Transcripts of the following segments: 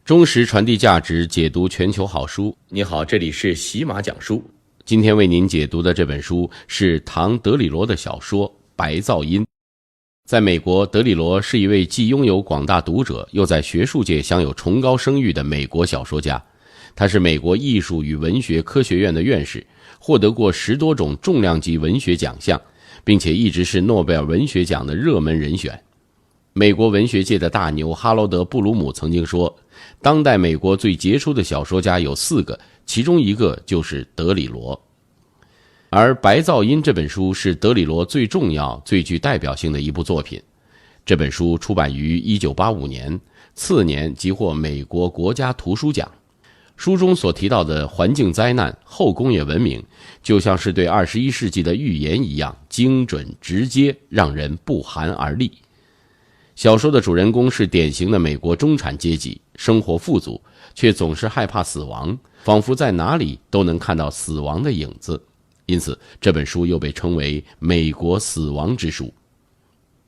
忠实传递价值，解读全球好书。你好，这里是喜马讲书。今天为您解读的这本书是唐·德里罗的小说《白噪音》。在美国，德里罗是一位既拥有广大读者，又在学术界享有崇高声誉的美国小说家。他是美国艺术与文学科学院的院士，获得过10多种重量级文学奖项，并且一直是诺贝尔文学奖的热门人选。美国文学界的大牛哈罗德·布鲁姆曾经说，当代美国最杰出的小说家有4个，其中一个就是德里罗。而《白噪音》这本书是德里罗最重要、最具代表性的一部作品。这本书出版于1985年，次年即获美国国家图书奖。书中所提到的环境灾难、后工业文明，就像是对21世纪的预言一样，精准直接，让人不寒而栗。小说的主人公是典型的美国中产阶级，生活富足，却总是害怕死亡，仿佛在哪里都能看到死亡的影子。因此，这本书又被称为美国死亡之书。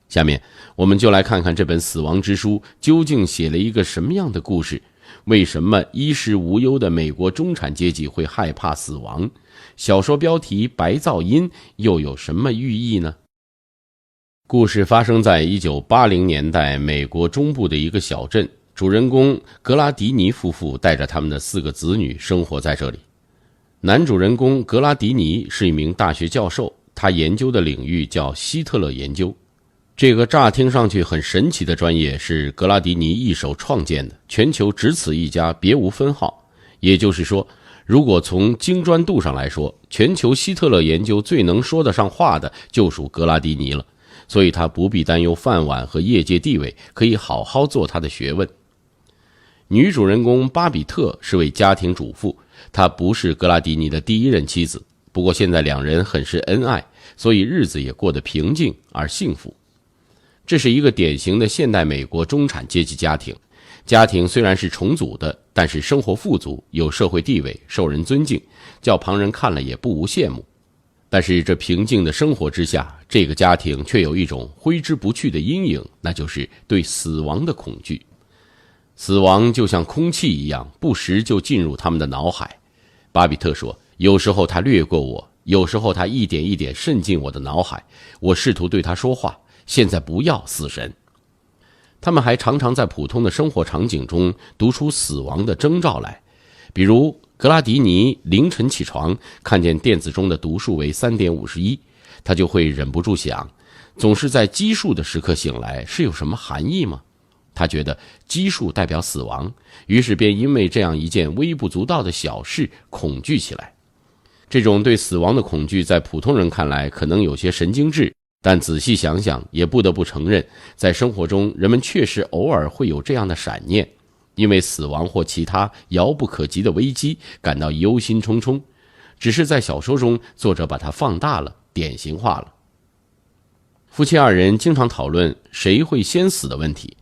下面，我们就来看看这本死亡之书究竟写了一个什么样的故事？为什么衣食无忧的美国中产阶级会害怕死亡？小说标题《白噪音》又有什么寓意呢？故事发生在1980年代美国中部的一个小镇，主人公格拉迪尼夫妇带着他们的4个子女生活在这里。男主人公格拉迪尼是一名大学教授，他研究的领域叫希特勒研究。这个乍听上去很神奇的专业是格拉迪尼一手创建的，全球只此一家，别无分号。也就是说，如果从精专度上来说，全球希特勒研究最能说得上话的就属格拉迪尼了。所以他不必担忧饭碗和业界地位，可以好好做他的学问。女主人公巴比特是位家庭主妇，她不是格拉迪尼的第1任妻子，不过现在2人很是恩爱，所以日子也过得平静而幸福。这是一个典型的现代美国中产阶级家庭，家庭虽然是重组的，但是生活富足，有社会地位，受人尊敬，叫旁人看了也不无羡慕。但是这平静的生活之下，这个家庭却有一种挥之不去的阴影，那就是对死亡的恐惧。死亡就像空气一样，不时就进入他们的脑海。巴比特说，有时候他掠过我，有时候他一点一点渗进我的脑海，我试图对他说话，现在不要，死神。他们还常常在普通的生活场景中读出死亡的征兆来，比如格拉迪尼凌晨起床，看见电子钟的读数为 3.51， 他就会忍不住想，总是在奇数的时刻醒来，是有什么含义吗？他觉得奇数代表死亡，于是便因为这样一件微不足道的小事恐惧起来。这种对死亡的恐惧在普通人看来可能有些神经质，但仔细想想，也不得不承认，在生活中人们确实偶尔会有这样的闪念，因为死亡或其他遥不可及的危机感到忧心忡忡，只是在小说中作者把它放大了，典型化了。夫妻2人经常讨论谁会先死的问题。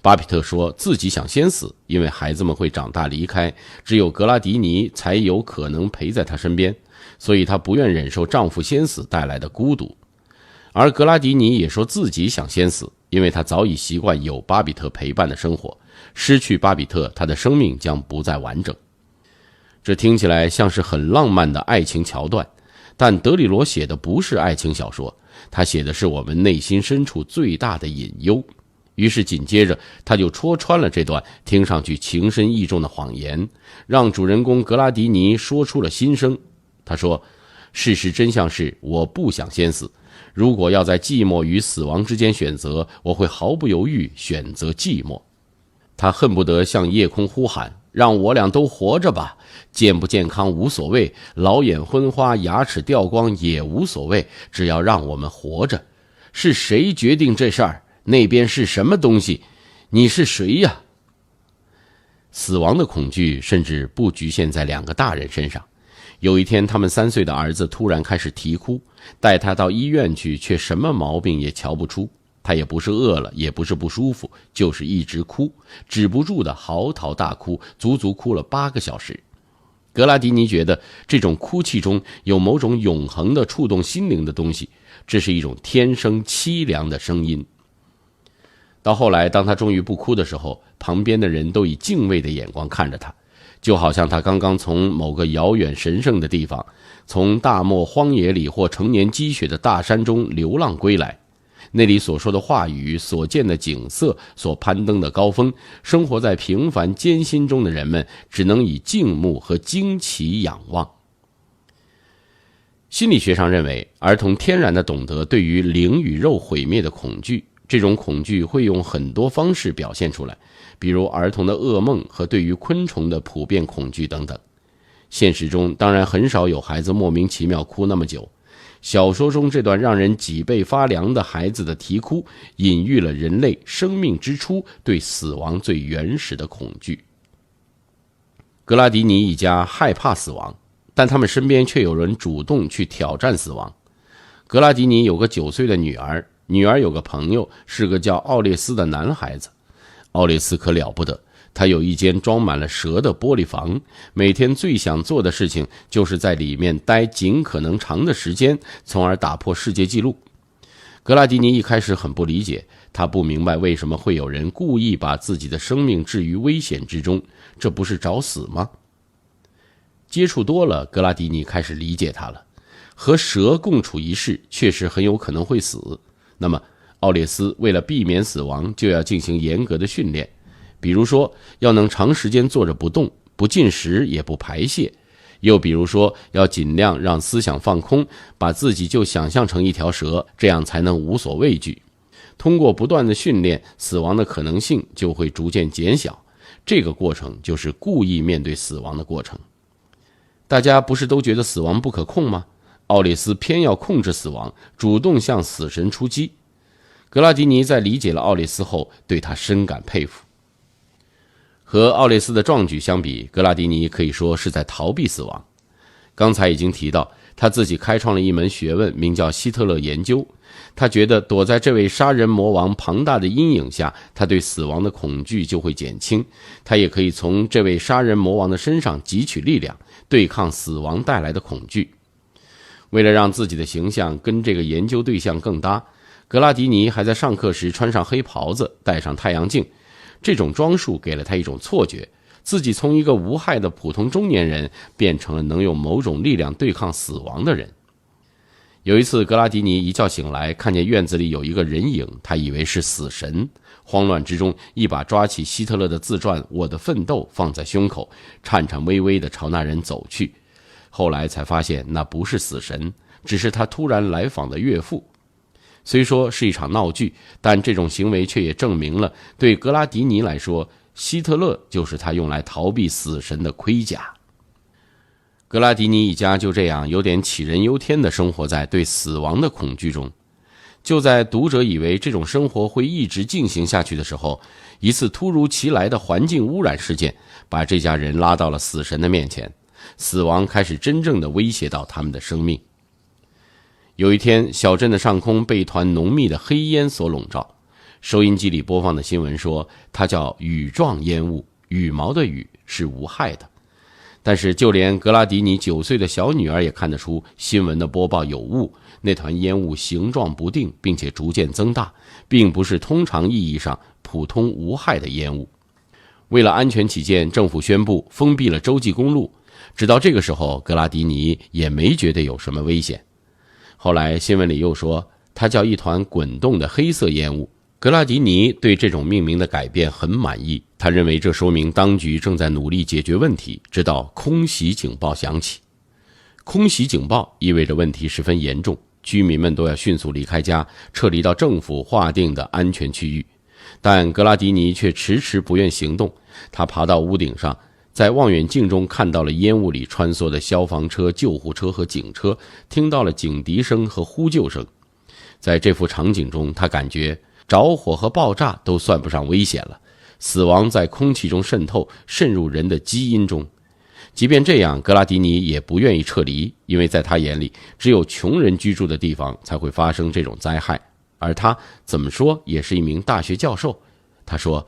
巴比特说自己想先死，因为孩子们会长大离开，只有格拉迪尼才有可能陪在她身边，所以她不愿忍受丈夫先死带来的孤独。而格拉迪尼也说自己想先死，因为他早已习惯有巴比特陪伴的生活，失去巴比特，他的生命将不再完整。这听起来像是很浪漫的爱情桥段，但德里罗写的不是爱情小说，他写的是我们内心深处最大的隐忧。于是紧接着他就戳穿了这段听上去情深意重的谎言，让主人公格拉迪尼说出了心声。他说，事实真相是我不想先死，如果要在寂寞与死亡之间选择，我会毫不犹豫选择寂寞。他恨不得向夜空呼喊，让我俩都活着吧，健不健康无所谓，老眼昏花，牙齿掉光也无所谓，只要让我们活着。是谁决定这事儿？那边是什么东西？你是谁呀？死亡的恐惧甚至不局限在2个大人身上。有一天，他们3岁的儿子突然开始啼哭，带他到医院去，却什么毛病也瞧不出。他也不是饿了，也不是不舒服，就是一直哭，止不住的嚎啕大哭，足足哭了8个小时。格拉迪尼觉得这种哭泣中有某种永恒的触动心灵的东西，这是一种天生凄凉的声音。到后来，当他终于不哭的时候，旁边的人都以敬畏的眼光看着他，就好像他刚刚从某个遥远神圣的地方，从大漠荒野里或成年积雪的大山中流浪归来。那里所说的话语，所见的景色，所攀登的高峰，生活在平凡艰辛中的人们只能以敬慕和惊奇仰望。心理学上认为，儿童天然地懂得对于灵与肉毁灭的恐惧，这种恐惧会用很多方式表现出来，比如儿童的噩梦和对于昆虫的普遍恐惧等等。现实中当然很少有孩子莫名其妙哭那么久，小说中这段让人脊背发凉的孩子的啼哭，隐喻了人类生命之初对死亡最原始的恐惧。格拉迪尼一家害怕死亡，但他们身边却有人主动去挑战死亡。格拉迪尼有个9岁的女儿，女儿有个朋友，是个叫奥列斯的男孩子。奥列斯可了不得，他有一间装满了蛇的玻璃房，每天最想做的事情就是在里面待尽可能长的时间，从而打破世界纪录。格拉迪尼一开始很不理解，他不明白为什么会有人故意把自己的生命置于危险之中，这不是找死吗？接触多了，格拉迪尼开始理解他了。和蛇共处一室，确实很有可能会死。那么，奥列斯为了避免死亡，就要进行严格的训练，比如说要能长时间坐着不动，不进食也不排泄，又比如说要尽量让思想放空，把自己就想象成一条蛇，这样才能无所畏惧。通过不断的训练，死亡的可能性就会逐渐减小，这个过程就是故意面对死亡的过程。大家不是都觉得死亡不可控吗？奥列斯偏要控制死亡，主动向死神出击。格拉迪尼在理解了奥列斯后，对他深感佩服。和奥列斯的壮举相比，格拉迪尼可以说是在逃避死亡。刚才已经提到，他自己开创了一门学问，名叫希特勒研究。他觉得躲在这位杀人魔王庞大的阴影下，他对死亡的恐惧就会减轻，他也可以从这位杀人魔王的身上汲取力量，对抗死亡带来的恐惧。为了让自己的形象跟这个研究对象更搭，格拉迪尼还在上课时穿上黑袍子，戴上太阳镜。这种装束给了他一种错觉，自己从一个无害的普通中年人变成了能用某种力量对抗死亡的人。有一次，格拉迪尼一觉醒来，看见院子里有一个人影，他以为是死神，慌乱之中一把抓起希特勒的自传《我的奋斗》放在胸口，颤颤巍巍地朝那人走去。后来才发现那不是死神，只是他突然来访的岳父。虽说是一场闹剧，但这种行为却也证明了，对格拉迪尼来说，希特勒就是他用来逃避死神的盔甲。格拉迪尼一家就这样有点杞人忧天地生活在对死亡的恐惧中。就在读者以为这种生活会一直进行下去的时候，一次突如其来的环境污染事件把这家人拉到了死神的面前，死亡开始真正地威胁到他们的生命。有一天，小镇的上空被一团浓密的黑烟所笼罩，收音机里播放的新闻说，它叫羽状烟雾，羽毛的羽，是无害的。但是就连格拉迪尼9岁的小女儿也看得出新闻的播报有误，那团烟雾形状不定，并且逐渐增大，并不是通常意义上普通无害的烟雾。为了安全起见，政府宣布封闭了洲际公路。直到这个时候，格拉迪尼也没觉得有什么危险。后来新闻里又说，它叫一团滚动的黑色烟雾。格拉迪尼对这种命名的改变很满意，他认为这说明当局正在努力解决问题，直到空袭警报响起。空袭警报意味着问题十分严重，居民们都要迅速离开家，撤离到政府划定的安全区域。但格拉迪尼却迟迟不愿行动，他爬到屋顶上，在望远镜中看到了烟雾里穿梭的消防车、救护车和警车，听到了警笛声和呼救声。在这幅场景中，他感觉着火和爆炸都算不上危险了，死亡在空气中渗透，渗入人的基因中。即便这样，格拉迪尼也不愿意撤离，因为在他眼里，只有穷人居住的地方才会发生这种灾害。而他怎么说也是一名大学教授。他说，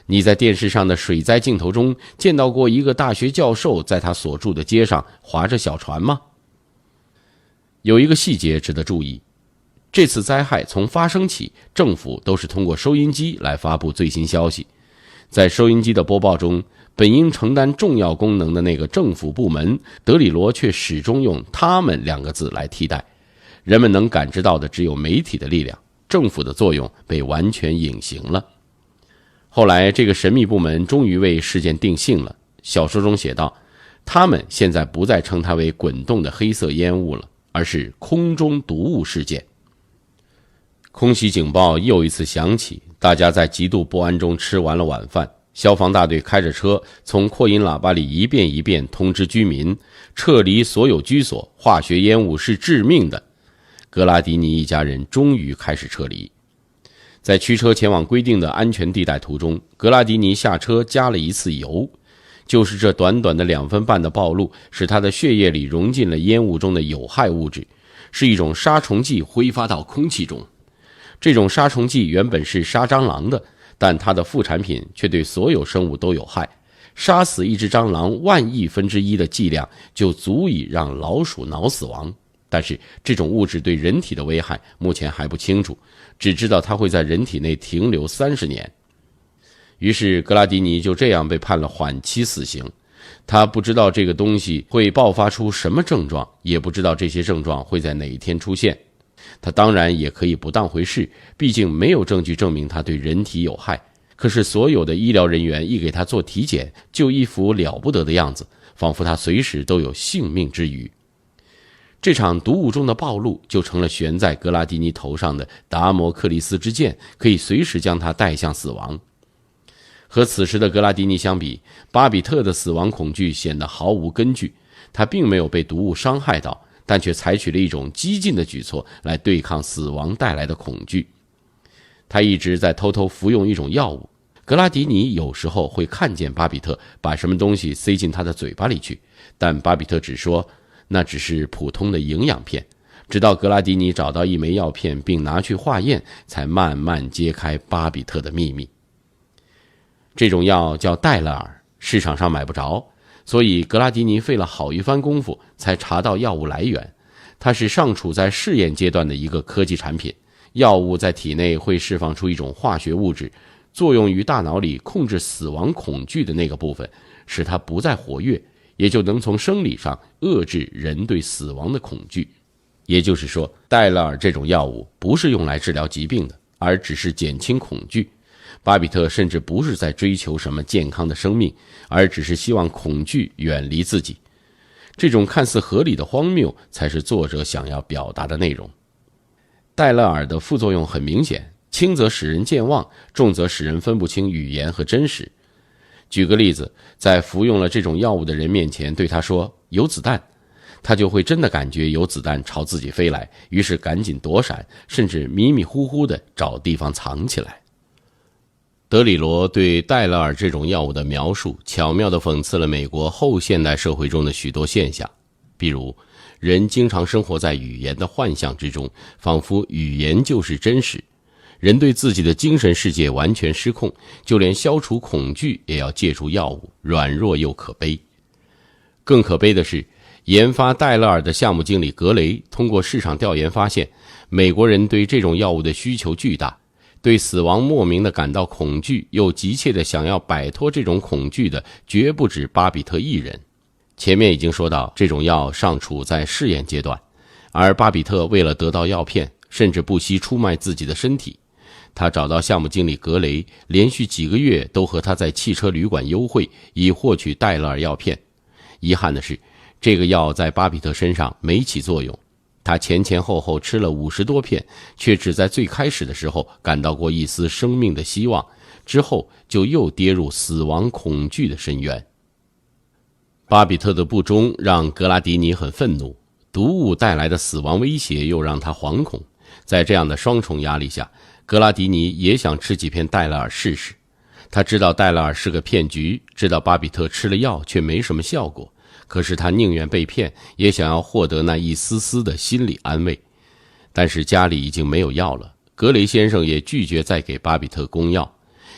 你在电视上的水灾镜头中见到过一个大学教授在他所住的街上划着小船吗？有一个细节值得注意，这次灾害从发生起，政府都是通过收音机来发布最新消息。在收音机的播报中，本应承担重要功能的那个政府部门，德里罗却始终用他们2个字来替代。人们能感知到的只有媒体的力量，政府的作用被完全隐形了。后来这个神秘部门终于为事件定性了。小说中写道，他们现在不再称它为滚动的黑色烟雾了，而是空中毒物事件。空袭警报又一次响起，大家在极度不安中吃完了晚饭。消防大队开着车从扩音喇叭里一遍一遍通知居民撤离所有居所，化学烟雾是致命的。格拉迪尼一家人终于开始撤离。在驱车前往规定的安全地带途中，格拉迪尼下车加了一次油。就是这短短的2分半的暴露，使他的血液里融进了烟雾中的有害物质，是一种杀虫剂挥发到空气中。这种杀虫剂原本是杀蟑螂的，但它的副产品却对所有生物都有害。杀死一只蟑螂1/1000的剂量就足以让老鼠脑死亡，但是这种物质对人体的危害目前还不清楚，只知道它会在人体内停留30年。于是格拉迪尼就这样被判了缓期死刑。他不知道这个东西会爆发出什么症状，也不知道这些症状会在哪一天出现。他当然也可以不当回事，毕竟没有证据证明它对人体有害。可是所有的医疗人员一给他做体检，就一副了不得的样子，仿佛他随时都有性命之虞。这场毒物中的暴露就成了悬在格拉迪尼头上的达摩克利斯之剑，可以随时将他带向死亡。和此时的格拉迪尼相比，巴比特的死亡恐惧显得毫无根据。他并没有被毒物伤害到，但却采取了一种激进的举措来对抗死亡带来的恐惧。他一直在偷偷服用一种药物。格拉迪尼有时候会看见巴比特把什么东西塞进他的嘴巴里去，但巴比特只说那只是普通的营养片，直到格拉迪尼找到一枚药片并拿去化验，才慢慢揭开巴比特的秘密。这种药叫戴勒尔，市场上买不着，所以格拉迪尼费了好一番功夫才查到药物来源。它是尚处在试验阶段的一个科技产品，药物在体内会释放出一种化学物质，作用于大脑里控制死亡恐惧的那个部分，使它不再活跃，也就能从生理上遏制人对死亡的恐惧。也就是说，戴勒尔这种药物不是用来治疗疾病的，而只是减轻恐惧。巴比特甚至不是在追求什么健康的生命，而只是希望恐惧远离自己。这种看似合理的荒谬才是作者想要表达的内容。戴勒尔的副作用很明显，轻则使人健忘，重则使人分不清语言和真实。举个例子，在服用了这种药物的人面前对他说有子弹，他就会真的感觉有子弹朝自己飞来，于是赶紧躲闪，甚至迷迷糊糊地找地方藏起来。德里罗对戴勒尔这种药物的描述，巧妙地讽刺了美国后现代社会中的许多现象，比如人经常生活在语言的幻象之中，仿佛语言就是真实；人对自己的精神世界完全失控，就连消除恐惧也要借助药物，软弱又可悲。更可悲的是，研发戴勒尔的项目经理格雷通过市场调研发现，美国人对这种药物的需求巨大，对死亡莫名的感到恐惧，又急切地想要摆脱这种恐惧的绝不止巴比特一人。前面已经说到，这种药尚处在试验阶段，而巴比特为了得到药片，甚至不惜出卖自己的身体。他找到项目经理格雷，连续几个月都和他在汽车旅馆幽会，以获取戴勒尔药片。遗憾的是，这个药在巴比特身上没起作用。他前前后后吃了50多片，却只在最开始的时候感到过一丝生命的希望，之后就又跌入死亡恐惧的深渊。巴比特的不忠让格拉迪尼很愤怒，毒物带来的死亡威胁又让他惶恐。在这样的双重压力下，格拉迪尼也想吃几片戴勒尔试试。他知道戴勒尔是个骗局，知道巴比特吃了药却没什么效果，可是他宁愿被骗，也想要获得那一丝丝的心理安慰。但是家里已经没有药了，格雷先生也拒绝再给巴比特供药。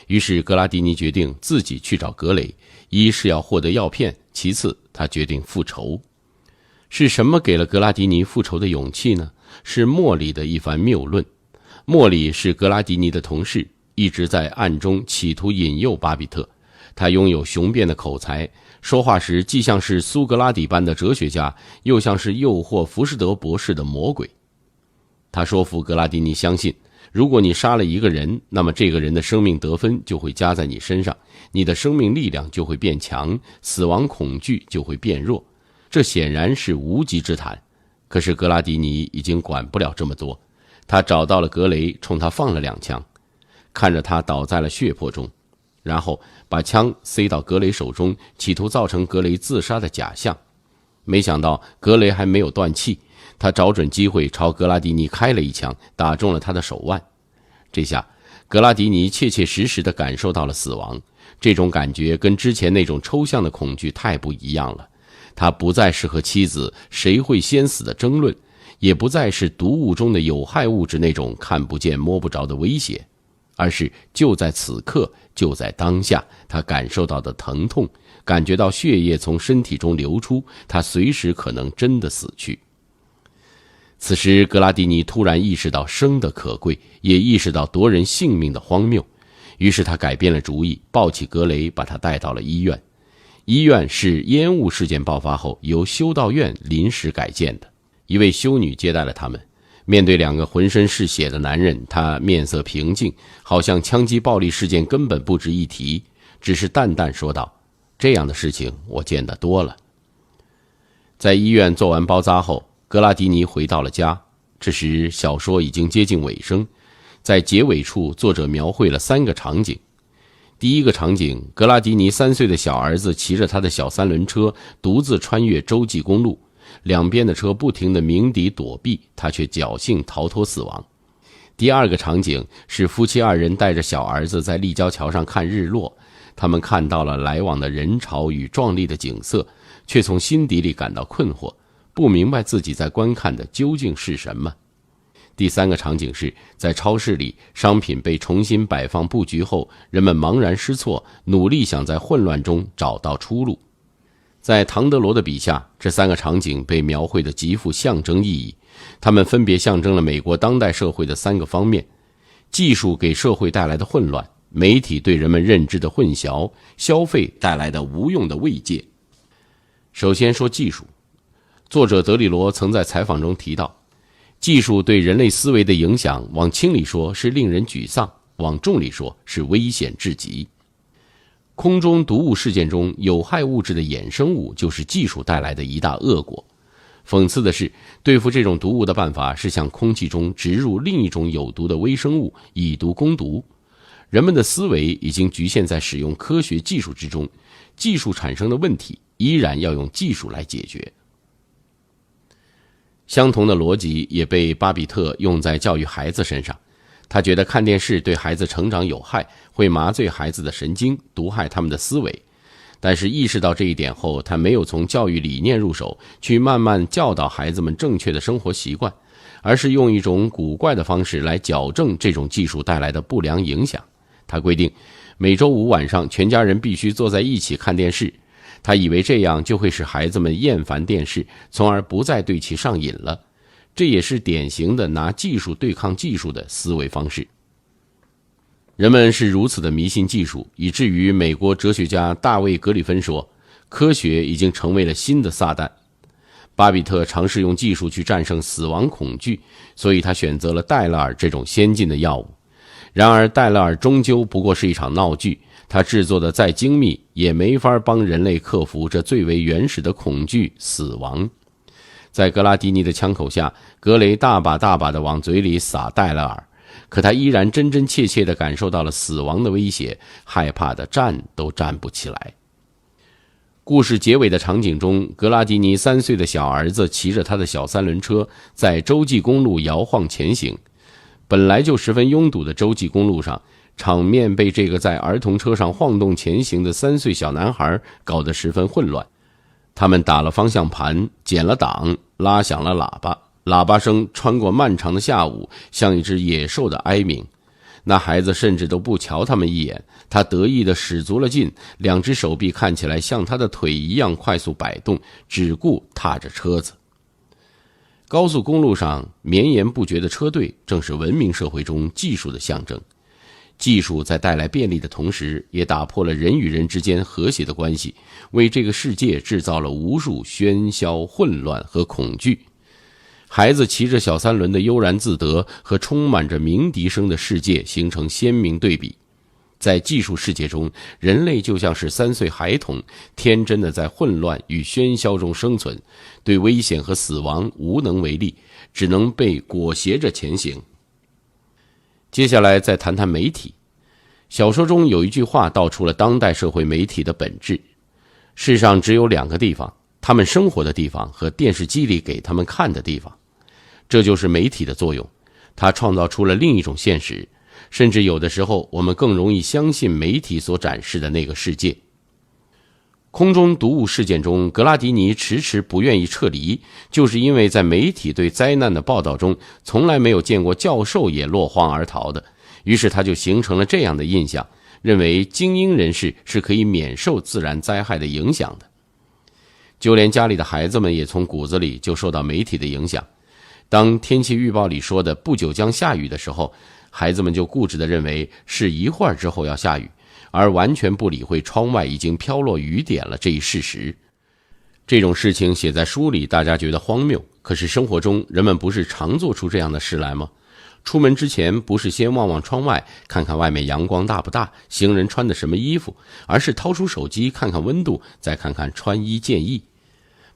于是格拉迪尼决定自己去找格雷，一是要获得药片，其次他决定复仇。是什么给了格拉迪尼复仇的勇气呢？是莫里的一番谬论。莫里是格拉迪尼的同事，一直在暗中企图引诱巴比特。他拥有雄辩的口才，说话时既像是苏格拉底般的哲学家，又像是诱惑浮士德博士的魔鬼。他说服格拉迪尼相信，如果你杀了一个人，那么这个人的生命得分就会加在你身上，你的生命力量就会变强，死亡恐惧就会变弱。这显然是无稽之谈。可是格拉迪尼已经管不了这么多，他找到了格雷，冲他放了2枪，看着他倒在了血泊中，然后把枪塞到格雷手中，企图造成格雷自杀的假象。没想到格雷还没有断气，他找准机会朝格拉迪尼开了一枪，打中了他的手腕。这下格拉迪尼切切实实地感受到了死亡，这种感觉跟之前那种抽象的恐惧太不一样了。他不再是和妻子谁会先死的争论，也不再是毒物中的有害物质那种看不见摸不着的威胁，而是就在此刻，就在当下，他感受到的疼痛，感觉到血液从身体中流出，他随时可能真的死去。此时格拉迪尼突然意识到生的可贵，也意识到夺人性命的荒谬，于是他改变了主意，抱起格雷把他带到了医院。医院是烟雾事件爆发后由修道院临时改建的，一位修女接待了他们。面对2个浑身是血的男人，他面色平静，好像枪击暴力事件根本不值一提，只是淡淡说道：这样的事情我见得多了。在医院做完包扎后，格拉迪尼回到了家。这时小说已经接近尾声，在结尾处作者描绘了3个场景。第一个场景，格拉迪尼3岁的小儿子骑着他的小3轮车独自穿越洲际公路，两边的车不停地鸣笛躲避，他却侥幸逃脱死亡。第二个场景是夫妻2人带着小儿子在立交桥上看日落，他们看到了来往的人潮与壮丽的景色，却从心底里感到困惑，不明白自己在观看的究竟是什么。第3个场景是在超市里，商品被重新摆放布局后，人们茫然失措，努力想在混乱中找到出路。在唐德罗的笔下，这3个场景被描绘得极富象征意义，它们分别象征了美国当代社会的3个方面：技术给社会带来的混乱，媒体对人们认知的混淆，消费带来的无用的慰藉。首先说技术，作者德里罗曾在采访中提到，技术对人类思维的影响，往轻里说是令人沮丧，往重里说是危险至极。空中毒物事件中有害物质的衍生物就是技术带来的一大恶果。讽刺的是，对付这种毒物的办法是向空气中植入另一种有毒的微生物，以毒攻毒。人们的思维已经局限在使用科学技术之中，技术产生的问题依然要用技术来解决。相同的逻辑也被巴比特用在教育孩子身上。他觉得看电视对孩子成长有害，会麻醉孩子的神经，毒害他们的思维。但是意识到这一点后，他没有从教育理念入手，去慢慢教导孩子们正确的生活习惯，而是用一种古怪的方式来矫正这种技术带来的不良影响。他规定每周5晚上全家人必须坐在一起看电视，他以为这样就会使孩子们厌烦电视，从而不再对其上瘾了。这也是典型的拿技术对抗技术的思维方式。人们是如此的迷信技术，以至于美国哲学家大卫·格里芬说，科学已经成为了新的撒旦。巴比特尝试用技术去战胜死亡恐惧，所以他选择了戴勒尔这种先进的药物。然而戴勒尔终究不过是一场闹剧，他制作的再精密，也没法帮人类克服这最为原始的恐惧——死亡。在格拉迪尼的枪口下，格雷大把大把地往嘴里撒戴勒尔，可他依然真真切切地感受到了死亡的威胁，害怕的站都站不起来。故事结尾的场景中，格拉迪尼3岁的小儿子骑着他的小3轮车在洲际公路摇晃前行。本来就十分拥堵的洲际公路上，场面被这个在儿童车上晃动前行的3岁小男孩搞得十分混乱。他们打了方向盘，减了档，拉响了喇叭，喇叭声穿过漫长的下午，像一只野兽的哀鸣。那孩子甚至都不瞧他们一眼，他得意地使足了劲，2只手臂看起来像他的腿一样快速摆动，只顾踏着车子。高速公路上绵延不绝的车队，正是文明社会中技术的象征。技术在带来便利的同时，也打破了人与人之间和谐的关系，为这个世界制造了无数喧嚣、混乱和恐惧。孩子骑着小三轮的悠然自得和充满着鸣笛声的世界形成鲜明对比。在技术世界中，人类就像是3岁孩童，天真的在混乱与喧嚣中生存，对危险和死亡无能为力，只能被裹挟着前行。接下来再谈谈媒体。小说中有一句话道出了当代社会媒体的本质：世上只有2个地方，他们生活的地方和电视机里给他们看的地方。这就是媒体的作用，它创造出了另一种现实，甚至有的时候我们更容易相信媒体所展示的那个世界。空中毒物事件中，格拉迪尼迟迟不愿意撤离，就是因为在媒体对灾难的报道中，从来没有见过教授也落荒而逃的，于是他就形成了这样的印象，认为精英人士是可以免受自然灾害的影响的。就连家里的孩子们也从骨子里就受到媒体的影响。当天气预报里说的不久将下雨的时候，孩子们就固执地认为是一会儿之后要下雨，而完全不理会窗外已经飘落雨点了这一事实。这种事情写在书里，大家觉得荒谬，可是生活中人们不是常做出这样的事来吗？出门之前不是先望望窗外，看看外面阳光大不大，行人穿的什么衣服，而是掏出手机看看温度，再看看穿衣建议。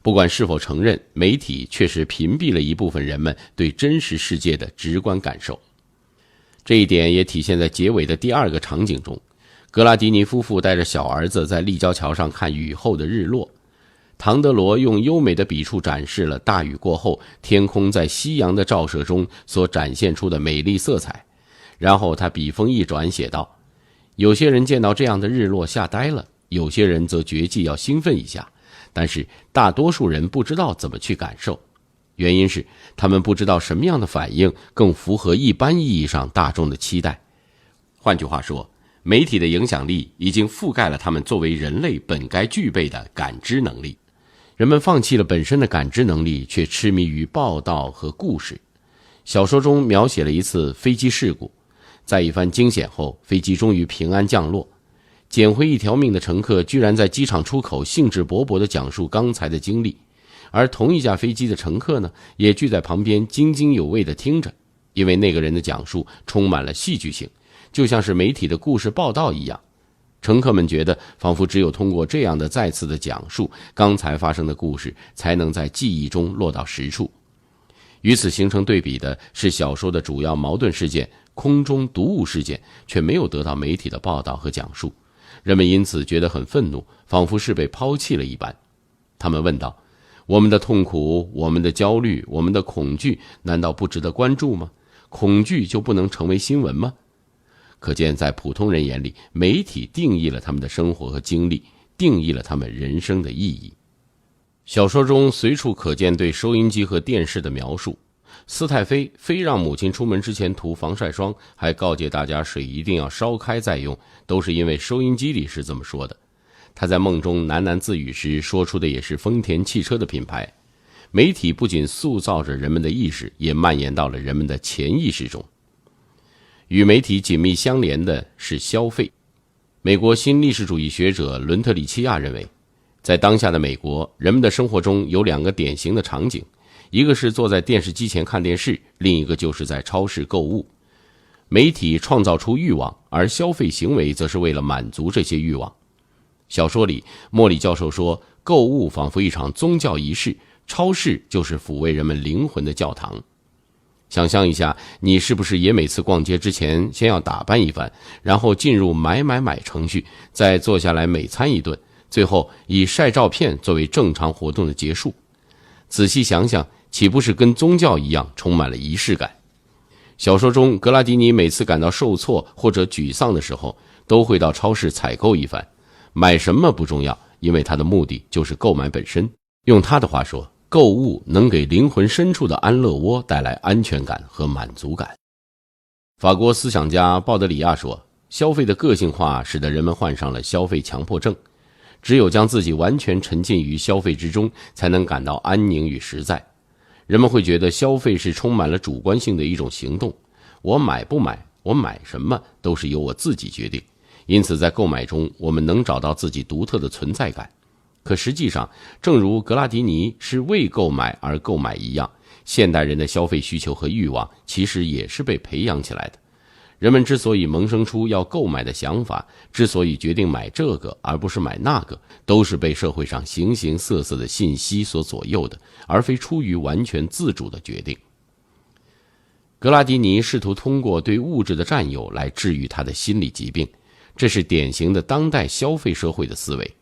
不管是否承认，媒体确实屏蔽了一部分人们对真实世界的直观感受。这一点也体现在结尾的第2个场景中，格拉迪尼夫妇带着小儿子在立交桥上看雨后的日落。唐德罗用优美的笔触展示了大雨过后天空在夕阳的照射中所展现出的美丽色彩，然后他笔锋一转写道：有些人见到这样的日落吓呆了，有些人则决计要兴奋一下，但是大多数人不知道怎么去感受，原因是他们不知道什么样的反应更符合一般意义上大众的期待。换句话说，媒体的影响力已经覆盖了他们作为人类本该具备的感知能力。人们放弃了本身的感知能力，却痴迷于报道和故事。小说中描写了一次飞机事故，在一番惊险后，飞机终于平安降落。捡回一条命的乘客居然在机场出口兴致勃勃地讲述刚才的经历，而同一架飞机的乘客呢，也聚在旁边津津有味地听着，因为那个人的讲述充满了戏剧性，就像是媒体的故事报道一样。乘客们觉得仿佛只有通过这样的再次的讲述，刚才发生的故事才能在记忆中落到实处。与此形成对比的是小说的主要矛盾事件空中毒物事件却没有得到媒体的报道和讲述，人们因此觉得很愤怒，仿佛是被抛弃了一般。他们问道：我们的痛苦，我们的焦虑，我们的恐惧，难道不值得关注吗？恐惧就不能成为新闻吗？可见在普通人眼里，媒体定义了他们的生活和经历，定义了他们人生的意义。小说中随处可见对收音机和电视的描述。斯泰菲非让母亲出门之前涂防晒霜，还告诫大家水一定要烧开再用，都是因为收音机里是这么说的。他在梦中喃喃自语时说出的也是丰田汽车的品牌。媒体不仅塑造着人们的意识，也蔓延到了人们的潜意识中。与媒体紧密相连的是消费。美国新历史主义学者伦特里奇亚认为，在当下的美国，人们的生活中有2个典型的场景，一个是坐在电视机前看电视，另一个就是在超市购物。媒体创造出欲望，而消费行为则是为了满足这些欲望。小说里，莫里教授说，购物仿佛一场宗教仪式，超市就是抚慰人们灵魂的教堂。想象一下，你是不是也每次逛街之前先要打扮一番，然后进入买程序，再坐下来美餐一顿，最后以晒照片作为正常活动的结束？仔细想想，岂不是跟宗教一样充满了仪式感？小说中，格拉迪尼每次感到受挫或者沮丧的时候，都会到超市采购一番。买什么不重要，因为他的目的就是购买本身。用他的话说，购物能给灵魂深处的安乐窝带来安全感和满足感。法国思想家鲍德里亚说，消费的个性化使得人们患上了消费强迫症，只有将自己完全沉浸于消费之中，才能感到安宁与实在。人们会觉得消费是充满了主观性的一种行动，我买不买，我买什么都是由我自己决定，因此在购买中我们能找到自己独特的存在感。可实际上，正如格拉迪尼是为购买而购买一样，现代人的消费需求和欲望其实也是被培养起来的。人们之所以萌生出要购买的想法，之所以决定买这个而不是买那个，都是被社会上形形色色的信息所左右的，而非出于完全自主的决定。格拉迪尼试图通过对物质的占有来治愈他的心理疾病，这是典型的当代消费社会的思维。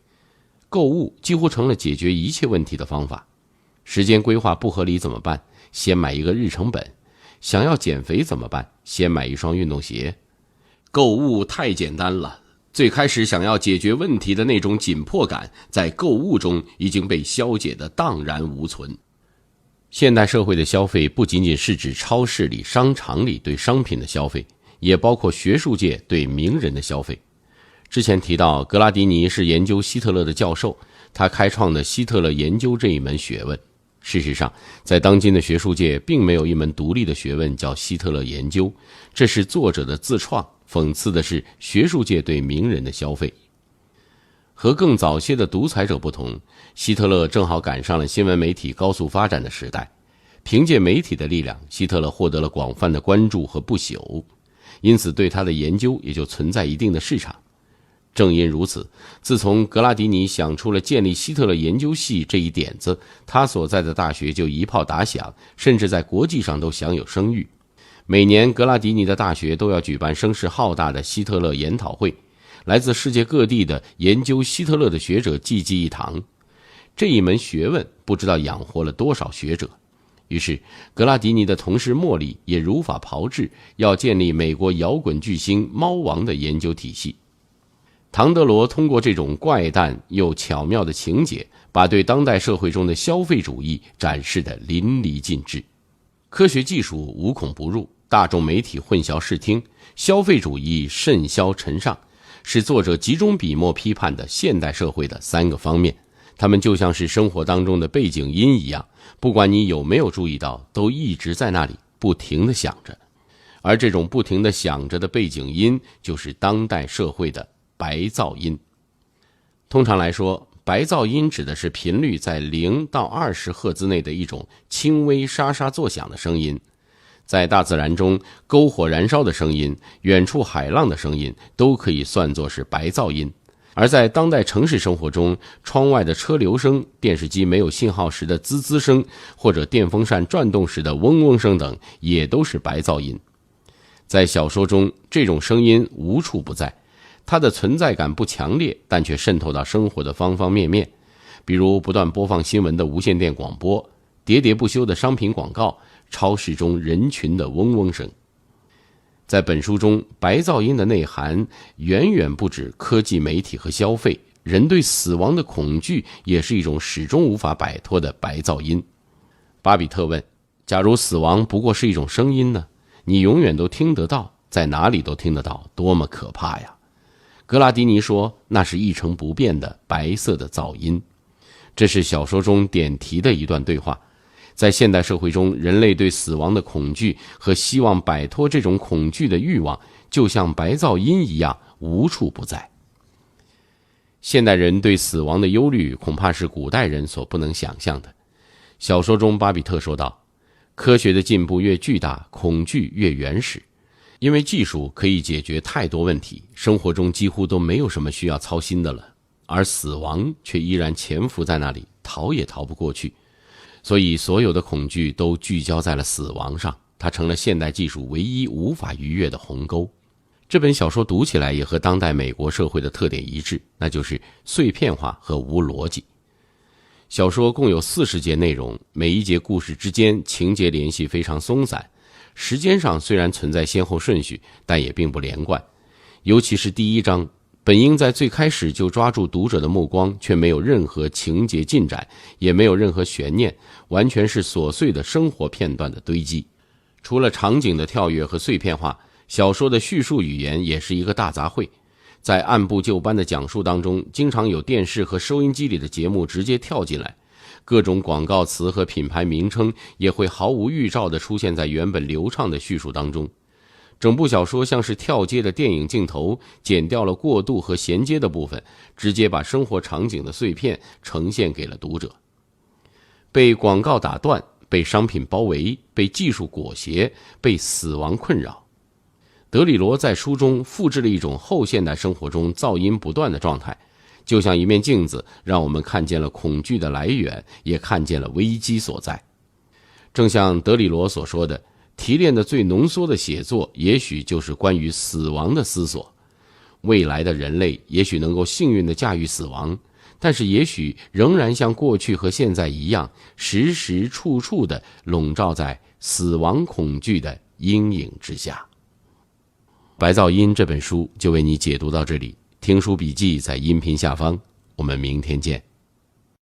购物几乎成了解决一切问题的方法。时间规划不合理怎么办？先买一个日程本。想要减肥怎么办？先买一双运动鞋。购物太简单了，最开始想要解决问题的那种紧迫感，在购物中已经被消解得荡然无存。现代社会的消费不仅仅是指超市里、商场里对商品的消费，也包括学术界对名人的消费。之前提到，格拉迪尼是研究希特勒的教授，他开创的希特勒研究这一门学问。事实上，在当今的学术界并没有一门独立的学问叫希特勒研究，这是作者的自创，讽刺的是学术界对名人的消费。和更早些的独裁者不同，希特勒正好赶上了新闻媒体高速发展的时代，凭借媒体的力量，希特勒获得了广泛的关注和不朽，因此对他的研究也就存在一定的市场。正因如此，自从格拉迪尼想出了建立希特勒研究系这一点子，他所在的大学就一炮打响，甚至在国际上都享有声誉。每年格拉迪尼的大学都要举办声势浩大的希特勒研讨会，来自世界各地的研究希特勒的学者济济一堂。这一门学问不知道养活了多少学者。于是格拉迪尼的同事莫里也如法炮制，要建立美国摇滚巨星猫王的研究体系。唐德罗通过这种怪诞又巧妙的情节，把对当代社会中的消费主义展示得淋漓尽致。科学技术无孔不入，大众媒体混淆视听，消费主义甚嚣尘上，是作者集中笔墨批判的现代社会的三个方面。它们就像是生活当中的背景音一样，不管你有没有注意到，都一直在那里不停地响着。而这种不停地响着的背景音，就是当代社会的白噪音。通常来说，白噪音指的是频率在0到20赫兹内的一种轻微沙沙作响的声音。在大自然中，篝火燃烧的声音、远处海浪的声音都可以算作是白噪音。而在当代城市生活中，窗外的车流声、电视机没有信号时的滋滋声，或者电风扇转动时的嗡嗡声等，也都是白噪音。在小说中，这种声音无处不在，它的存在感不强烈，但却渗透到生活的方方面面，比如不断播放新闻的无线电广播，喋喋不休的商品广告，超市中人群的嗡嗡声。在本书中，白噪音的内涵远远不止科技、媒体和消费，人对死亡的恐惧也是一种始终无法摆脱的白噪音。巴比特问，假如死亡不过是一种声音呢？你永远都听得到，在哪里都听得到，多么可怕呀！格拉迪尼说，那是一成不变的白色的噪音。这是小说中点题的一段对话。在现代社会中，人类对死亡的恐惧和希望摆脱这种恐惧的欲望，就像白噪音一样无处不在。现代人对死亡的忧虑恐怕是古代人所不能想象的。小说中巴比特说道，科学的进步越巨大，恐惧越原始。因为技术可以解决太多问题，生活中几乎都没有什么需要操心的了，而死亡却依然潜伏在那里，逃也逃不过去。所以所有的恐惧都聚焦在了死亡上，它成了现代技术唯一无法逾越的鸿沟。这本小说读起来也和当代美国社会的特点一致，那就是碎片化和无逻辑。小说共有40节内容，每一节故事之间情节联系非常松散，时间上虽然存在先后顺序，但也并不连贯。尤其是第1章，本应在最开始就抓住读者的目光，却没有任何情节进展，也没有任何悬念，完全是琐碎的生活片段的堆积。除了场景的跳跃和碎片化，小说的叙述语言也是一个大杂烩。在按部就班的讲述当中，经常有电视和收音机里的节目直接跳进来，各种广告词和品牌名称也会毫无预兆地出现在原本流畅的叙述当中。整部小说像是跳接的电影镜头，剪掉了过渡和衔接的部分，直接把生活场景的碎片呈现给了读者。被广告打断，被商品包围，被技术裹挟，被死亡困扰。德里罗在书中复制了一种后现代生活中噪音不断的状态，就像一面镜子，让我们看见了恐惧的来源，也看见了危机所在。正像德里罗所说的，提炼的最浓缩的写作，也许就是关于死亡的思索。未来的人类也许能够幸运地驾驭死亡，但是也许仍然像过去和现在一样，时时处处地笼罩在死亡恐惧的阴影之下。白噪音这本书就为你解读到这里，听书笔记在音频下方，我们明天见。